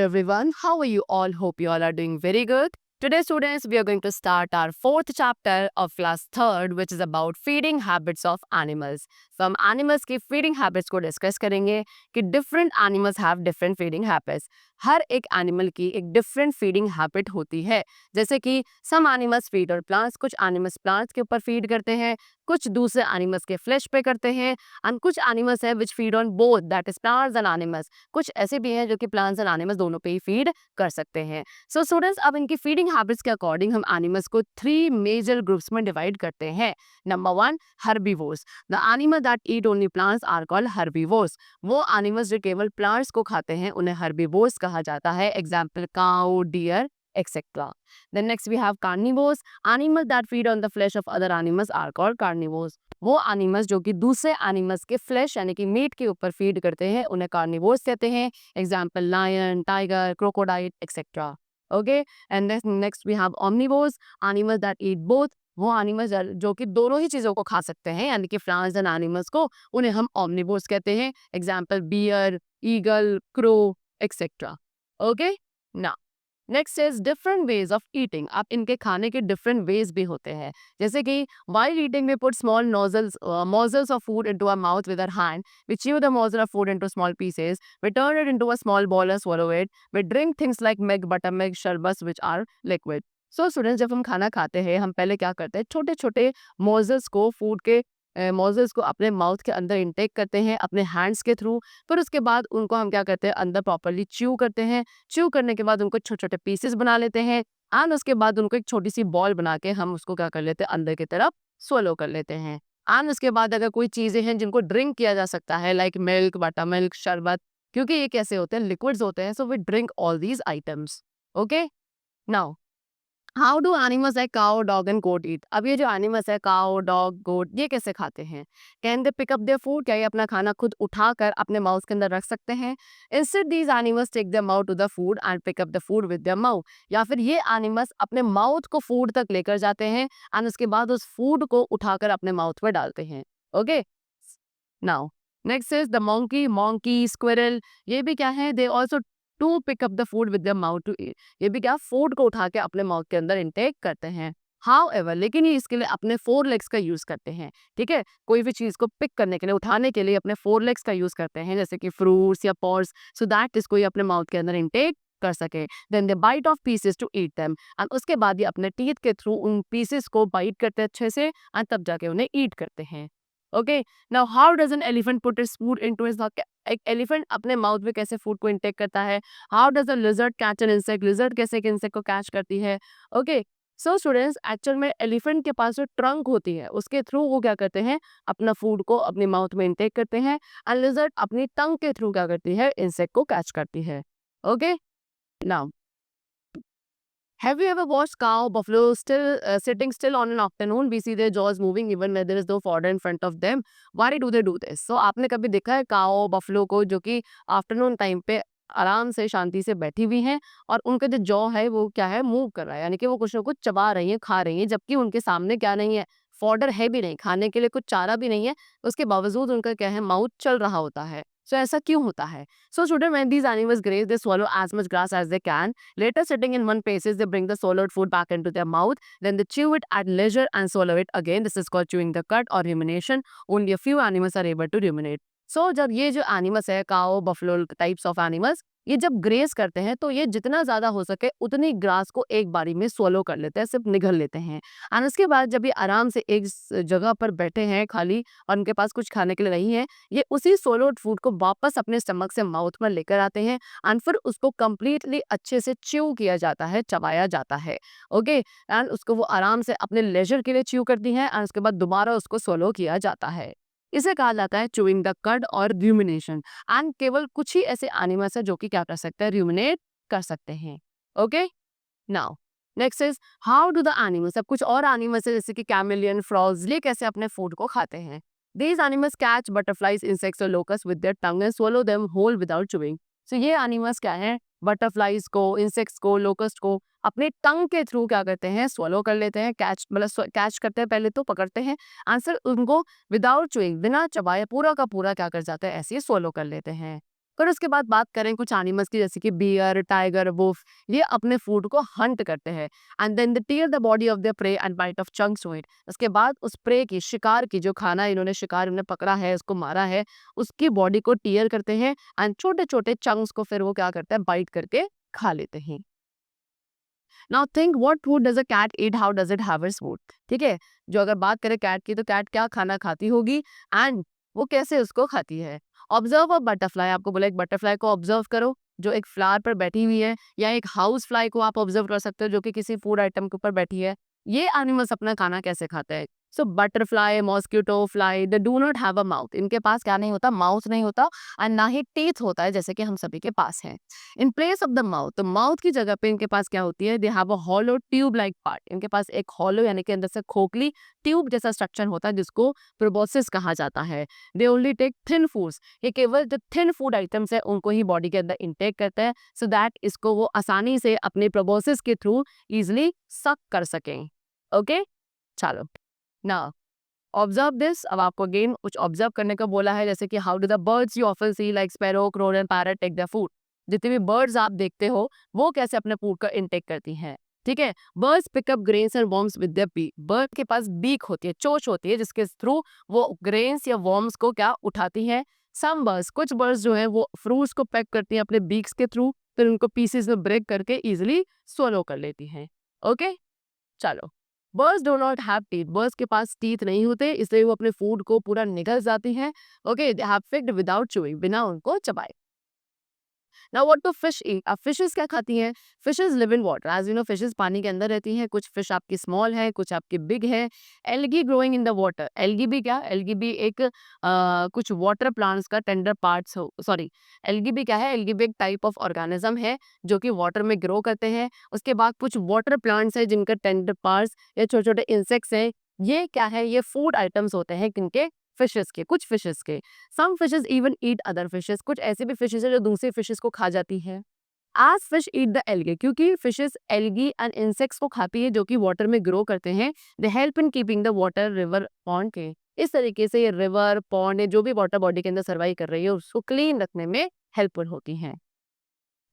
everyone. How are you all? Hope you all are doing very good. Today, students, we are going to start our fourth chapter of class third, which is about feeding habits of animals. So, हम animals की feeding habits को discuss करेंगे कि different animals have different feeding habits. हर एक animal की एक different feeding habit होती है. जैसे कि सम एनिमल्स फीड और प्लांट्स, कुछ एनिमल्स प्लांट्स के ऊपर फीड करते हैं, कुछ दूसरे एनिमल्स के फ्लैश पे करते हैं, एंड कुछ एनिमल्स है which feed on both, that is plants and animals. कुछ ऐसे भी हैं जो कि प्लांट्स एंड एनिमल्स दोनों पे ही फीड कर सकते हैं. सो स्टूडेंट्स, अब इनकी फीडिंग हैबिट्स के अकॉर्डिंग हम एनिमल्स को 3 मेजर ग्रुप्स में डिवाइड करते हैं. Number 1, herbivores. The animal that eat only plants are called herbivores. वो एनिमल्स जो केवल प्लांट्स को खाते हैं उन्हें हर्बीवोर्स कहा जाता है. Example cow, deer, etc. Then next we have carnivores. Animals that feed on the flesh of other animals are called carnivores. वो एनिमल्स जो कि दूसरे एनिमल्स के फ्लैश यानी कि मीट के ऊपर फीड करते हैं उन्हें कार्निवोर्स कहते हैं. Example lion, tiger, crocodile, etcetera. Okay, and next we have omnivores. Animals that eat both. वो एनिमल्स जो कि दोनों ही चीजों को खा सकते हैं यानी कि प्लांट्स एंड एनिमल्स को, उन्हें हम omnivores कहते हैं. Example bear, eagle, crow, etcetera. Okay, ना next is different ways of eating. अब इनके खाने के डिफरेंट वेज भी होते हैं. जैसे कि while eating we put small morsels of food into our mouth with our hand. We chew the morsel of food into small pieces. We turn it into a small ball and swallow it. We drink things like milk, buttermilk, sherbets which are liquid. So students, जब हम खाना खाते हैं हम पहले क्या करते हैं, छोटे छोटे मोर्जल्स को, फूड के मोर्जल्स को अपने माउथ के अंदर इंटेक करते हैं अपने हैंड्स के थ्रू. फिर उसके बाद उनको हम क्या करते हैं, अंदर प्रॉपरली च्यू करते हैं. च्यू करने के बाद उनको छोटे छोटे पीसेस बना लेते हैं एंड उसके बाद उनको एक छोटी सी बॉल बना के हम उसको क्या कर लेते हैं, अंदर की तरफ swallow कर लेते हैं. एंड उसके बाद अगर कोई चीज़ें हैं जिनको ड्रिंक किया जा सकता है, लाइक मिल्क, बटर मिल्क, शरबत, क्योंकि ये कैसे होते हैं, लिक्विड्स होते हैं, so we drink all these items. Okay, now how do animals like cow, dog and goat eat. अब ये जो एनिमल्स है काउ, डॉग, गोट, ये कैसे खाते हैं. Can they pick up their food. क्या ये अपना खाना खुद उठाकर अपने माउथ के अंदर रख सकते हैं. Instead these animals take their mouth to the food and pick up the food with their mouth. या फिर ये एनिमल्स अपने माउथ को फूड तक लेकर जाते हैं एंड उसके बाद उस फूड को उठाकर अपने माउथ में डालते हैं. Okay, now next is the monkey, squirrel. ये भी क्या है, they also to pick up the food with their mouth to eat. ये भी क्या, फूड को उठा के अपने माउथ के अंदर इंटेक करते हैं. हाउएवर, लेकिन ये इसके लिए अपने 4 लेग्स का यूज करते हैं. ठीक है, कोई भी चीज को पिक करने के लिए, उठाने के लिए अपने 4 लेग्स का यूज करते हैं, जैसे कि फ्रूट्स या पॉर्स, सो दैट इसको ये अपने माउथ के अंदर इंटेक कर सके. Then they bite off pieces to eat them and उसके बाद ये अपने टीथ के थ्रू उन पीसेस को बाइट करते हैं अच्छे से एंड तब जाके उन्हें ईट करते हैं. Okay, now how does an elephant put its food into his mouth. एक एलिफेंट अपने माउथ में कैसे फूड को इंटेक करता है. How does a lizard catch an insect. Lizard कैसे एक इंसेक्ट को कैच करती है. ओके, सो स्टूडेंट्स, एक्चुअल में एलिफेंट के पास जो ट्रंक होती है उसके थ्रू वो क्या करते हैं, अपना फूड को अपने माउथ में इंटेक करते हैं एंड लिजर्ड अपनी टंग के थ्रू क्या करती है, इंसेक्ट को कैच करती है. Okay, now have you ever watched cow, buffalo sitting still on an afternoon? We see their jaws moving even when there is no fodder in front of them. Why do they do this? So आपने कभी देखा है काओ, buffalo को जो कि afternoon time पे आराम से शांति से बैठी हुई हैं और उनका जो जॉ है वो क्या है, मूव कर रहा है, यानी कि वो कुछ ना कुछ चबा रही है, खा रही है, जबकि उनके सामने क्या नहीं है, फॉडर है भी नहीं, खाने के लिए कुछ चारा भी नहीं है, उसके बावजूद उनका क्या है, माउथ चल रहा होता है. सो ऐसा क्यों होता है. So student, when these animals graze they swallow as much grass as they can. Later, sitting in one places, they bring the swallowed food back into their mouth. Then they chew it at leisure and swallow it again. This is called chewing the cud or rumination. Only a few animals are able to ruminate. सो जब ये जो animals है, काओ, buffalo types of animals, ये जब grace करते हैं तो ये जितना ज्यादा हो सके उतनी ग्रास को एक बारी में swallow कर लेते हैं, सिर्फ निगल लेते हैं. एंड उसके बाद जब ये आराम से एक जगह पर बैठे हैं खाली और उनके पास कुछ खाने के लिए नहीं है, ये उसी swallowed फूड को वापस अपने स्टमक से माउथ में लेकर आते हैं एंड फिर उसको कंप्लीटली अच्छे से च्यू किया जाता है, चबाया जाता है. ओके, एंड उसको वो आराम से अपने लेजर के लिए च्यू करती हैं एंड उसके बाद दोबारा उसको swallow किया जाता है. इसे कहा जाता है चूइंग द कड और र्यूमिनेशन. एंड केवल कुछ ही ऐसे एनिमल्स है जो कि क्या कर सकते हैं, र्यूमिनेट कर सकते हैं. Okay, now next is how do the animals. अब कुछ और एनिमल्स है जैसे कि कैमेलियन, फ्रॉग्स, ये कैसे अपने फूड को खाते हैं. These animals catch butterflies, insects और locust with their tongue and swallow them whole without chewing. So ये एनिमल्स क्या है, बटरफ्लाइज को, इंसेक्ट्स को, लोकस्ट को अपने टंग के थ्रू क्या करते हैं, swallow कर लेते हैं, कैच मतलब कैच करते हैं, पहले तो पकड़ते हैं, आंसर उनको विदाउट चुइंग, बिना चबाए पूरा का पूरा क्या कर जाते हैं, ऐसे ही swallow कर लेते हैं. फिर उसके बाद बात करें कुछ एनिमल्स की, जैसे कि बियर, टाइगर, वुल्फ, ये अपने फूड को हंट करते हैं and then they tear the body of the prey and bite off chunks to it. उसके बाद उस प्रे की, शिकार की, जो खाना इन्होंने शिकार इन्होंने पकड़ा है, उसको मारा है, उसकी बॉडी को टीयर करते हैं एंड छोटे छोटे चंक्स को फिर वो क्या करता है, बाइट करके खा लेते हैं। Now think what food does a cat eat, how does it have its food. ठीक है, जो अगर बात करें कैट की, तो कैट क्या खाना खाती होगी एंड वो कैसे उसको खाती है। ऑब्जर्व अ बटरफ्लाई, आपको बोला एक बटरफ्लाई को ऑब्जर्व करो जो एक फ्लावर पर बैठी हुई है, या एक हाउस फ्लाई को आप ऑब्जर्व कर सकते हो जो कि किसी फूड आइटम के ऊपर बैठी है। ये एनिमल्स अपना खाना कैसे खाते हैं। So butterfly, mosquito, fly, they do not have a mouth, इनके पास क्या नहीं होता, माउथ नहीं होता, एंड ना ही टीथ होता है जैसे कि हम सभी के पास है। In place of the mouth, तो माउथ की जगह पे इनके पास क्या होती है, they have a hollow tube like part, इनके पास एक हॉलो यानी कि अंदर से खोखली ट्यूब जैसा स्ट्रक्चर होता है जिसको प्रोबोसिस कहा जाता है। They only take thin foods, ये केवल जो थिन फूड आइटम्स है उनको ही बॉडी के अंदर इनटेक करते हैं, सो दैट इसको वो आसानी से अपने प्रोबोसिस के थ्रू इजिली सक कर सकें। ओके, चलो ना ऑब्जर्व दिस। अब आपको अगेन कुछ ऑब्जर्व करने को बोला है, जैसे कि how do the birds you often see like sparrow, crow and parrot take the food. जितने भी बर्ड्स आप देखते हो वो कैसे अपने फूड का इनटेक करती हैं। ठीक है, birds pick up grains and worms with their beak, bird के पास बीक होती है, चोंच होती है जिसके थ्रू वो ग्रेन्स या वर्म्स को क्या उठाती है। सम बर्ड्स, कुछ बर्ड्स जो है वो फ्रूट्स को पैक करती हैं अपने बीक्स के थ्रू, फिर उनको पीसेस में ब्रेक करके इजिली स्वलो कर लेती हैं। ओके, चलो birds do not have teeth, birds के पास टीथ नहीं होते, इसलिए वो अपने फूड को पूरा निगल जाती हैं। Okay, they have picked without chewing, बिना उनको चबाए। Now what do fish eat, अब फिशेस क्या खाती हैं। Fishes live in water, as you know fishes पानी के अंदर रहती हैं, कुछ फिश आपकी स्मॉल है, कुछ आपकी बिग है। Algae growing in the water, algae भी क्या, एल्गी भी एक कुछ वाटर प्लांट्स का टेंडर पार्ट्स हो, सॉरी, एल्गी भी क्या है, एल्गी भी एक टाइप ऑफ ऑर्गेनिज्म है जो कि वाटर में ग्रो करते हैं। उसके बाद कुछ वाटर प्लांट्स है जिनका टेंडर पार्ट्स या छोटे छोटे इंसेक्ट्स हैं, ये क्या है, ये फूड आइटम्स होते हैं किनके, फिशेस के, कुछ फिशेस के। Some fishes even eat other fishes, कुछ ऐसी भी फिशेस है जो दूसरी फिशेस को खा जाती है। As fish eat the algae, क्योंकि फिशेस एल्गी एंड इंसेक्ट्स को खाती है जो कि वाटर में ग्रो करते हैं, they help in keeping the water, river, pond के। इस तरीके से ये रिवर, पॉन्ड, जो भी वाटर बॉडी के अंदर सर्वाइव कर रही है उसको क्लीन रखने में हेल्पफुल होती हैं।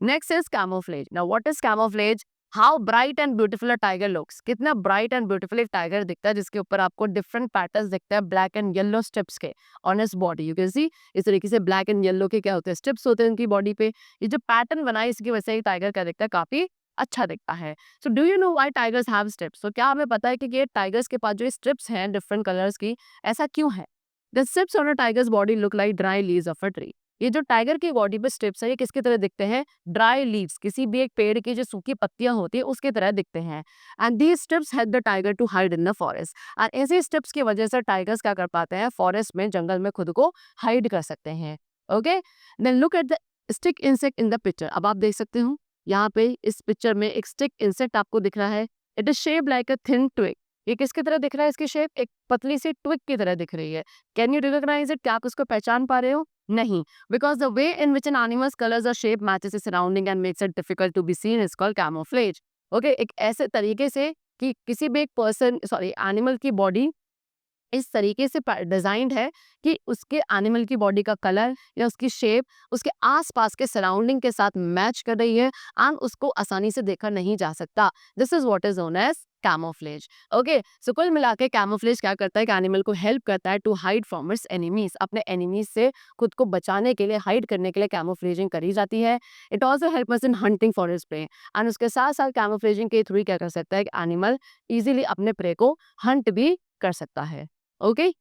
Next is camouflage. Now what is camouflage, how bright and beautiful a tiger looks, कितना ब्राइट एंड ब्यूटीफुल एक टाइगर दिखता है जिसके ऊपर आपको डिफरेंट पैटर्न्स दिखते हैं ब्लैक एंड येलो स्ट्रिप्स के on his body. You can सी इस तरीके से ब्लैक एंड येलो के क्या होते हैं, स्ट्रिप्स होते हैं उनकी बॉडी पे। ये जो पैटर्न बना है इसकी वजह से टाइगर क्या दिखता है, काफी अच्छा दिखता है। So do you know why tigers have strips, तो क्या हमें पता है कि ये टाइगर्स के पास जो स्ट्रिप्स हैं डिफरेंट कलर्स की, ऐसा क्यों है। The strips on a tigers body look like dry leaves of a tree, ये जो टाइगर की बॉडी पे स्ट्रिप्स है ये किसकी तरह दिखते हैं, ड्राई लीव्स, किसी भी एक पेड़ की जो सूखी पत्तियां होती है उसकी तरह दिखते हैं। And these stripes help the tiger to hide in the forest, और ऐसे स्ट्रिप्स की वजह से टाइगर्स क्या कर पाते हैं, फॉरेस्ट में, जंगल में खुद को हाइड कर सकते हैं। Okay, then look at the stick insect in the picture, अब आप देख सकते हो यहाँ पे इस पिक्चर में एक स्टिक इंसेक्ट आपको दिख रहा है। It is shape like a thin twig, ये किसकी तरह दिख रहा है, इसकी शेप एक पतली सी ट्विग की तरह दिख रही है। कैन यू रिकॉग्नाइज इट, क्या आप इसको पहचान पा रहे हो, नहीं, because the way in which an animal's colors or shape matches its surrounding and makes it difficult to be seen is called camouflage. Okay, एक ऐसे तरीके से कि किसी भी एक पर्सन, सॉरी, एनिमल की बॉडी इस तरीके से डिजाइंड है कि उसके एनिमल की बॉडी का कलर या उसकी शेप उसके आसपास के सराउंडिंग के साथ मैच कर रही है एंड उसको आसानी से देखा नहीं जा सकता। This is what is known as camouflage. Okay, so कुल मिला के कैमोफ्लेज क्या करता है कि एनिमल को हेल्प करता है to hide from its enemies, अपने एनिमीज से खुद को बचाने के लिए, हाइड करने के लिए कैमोफ्लेजिंग करी जाती है। It also help us in hunting for its prey, and उसके साथ साथ कैमोफ्लेजिंग के थ्रू क्या कर सकता है कि एनिमल इजीली अपने प्रे को हंट भी कर सकता है। ओके,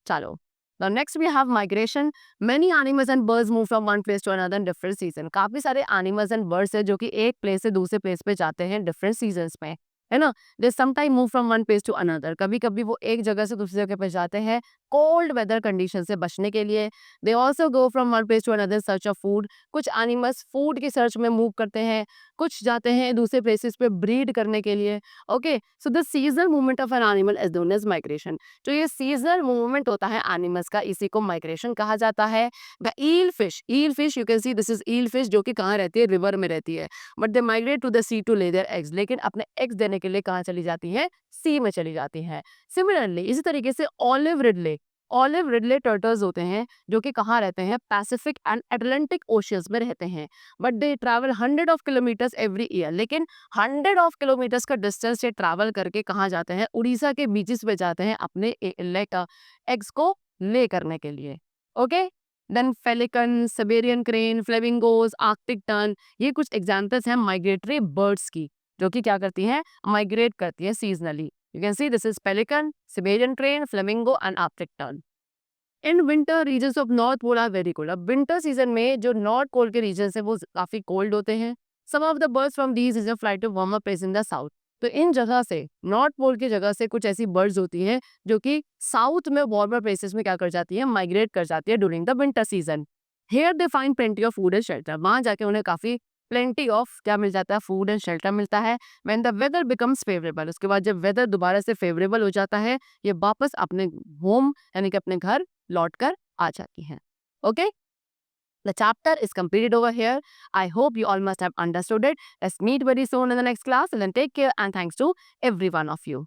चलो। Now next we have migration. Many animals and birds move from one place to another in different season. काफी सारे animals and birds है जो कि एक place से दूसरे place पे जाते हैं different seasons में, है ना। They sometimes move from one place to another. कभी कभी वो एक जगह से दूसरी जगह पे जाते हैं cold weather condition से बचने के लिए। They also go from one place to another in search of food. कुछ animals food की search में move करते हैं, कुछ जाते हैं दूसरे places पे breed करने के लिए। Okay, so the seasonal movement of an animal is known as migration. जो ये सीजनल मूवमेंट होता है एनिमल्स का, इसी को माइग्रेशन कहा जाता है। The eel fish you can see this is eel fish, जो कि कहाँ रहती है, रिवर में रहती है, but they migrate to the sea to lay their eggs, लेकिन अपने एग्स देने के लिए कहाँ चली जाती है, सी में चली जाती है। सिमिलरली इसी तरीके से olive Ridley, olive Ridley turtles होते हैं जो कि कहाँ रहते हैं, पैसिफिक एंड अटलांटिक ओशियंस में रहते हैं, but they travel 100 kilometres every year. लेकिन 100 किलोमीटर्स का डिस्टेंस ये ट्रैवल करके कहाँ जाते हैं, उड़ीसा के बीचेस पे जाते हैं अपने एग्स को ले करने के लिए। Okay, then pelican, Siberian crane, flamingos, Arctic tern, ये कुछ एग्जाम्पल्स हैं माइग्रेटरी बर्ड्स की जो कि क्या करती हैं, माइग्रेट करती हैं seasonally. You can see this is pelican, Siberian crane, flamingo and Arctic tern. In winter regions of north pole are very cold. अब विंटर सीजन में जो नॉर्थ पोल के रीजन है वो काफी कोल्ड होते हैं। Some of the birds from these region fly to warmer place in the south. तो इन जगह से, नॉर्थ पोल की जगह से कुछ ऐसी बर्ड्स होती हैं जो कि साउथ में वार्मर प्लेसेस में क्या कर जाती है, माइग्रेट कर जाती है during the winter season. Here they find plenty of food and shelter. वहां जाके उन्हें काफी प्लेंटी ऑफ क्या मिल जाता है, फूड एंड शेल्टर मिलता है। When the weather becomes favourable, उसके बाद जब वेदर दोबारा से फेवरेबल हो जाता है, ये वापस अपने होम यानी कि अपने घर लौट कर आ जाती हैं। Okay, the chapter is completed over here. I hope you all must have understood it. Let's meet very soon in the next class, and then take care and thanks to every one of you.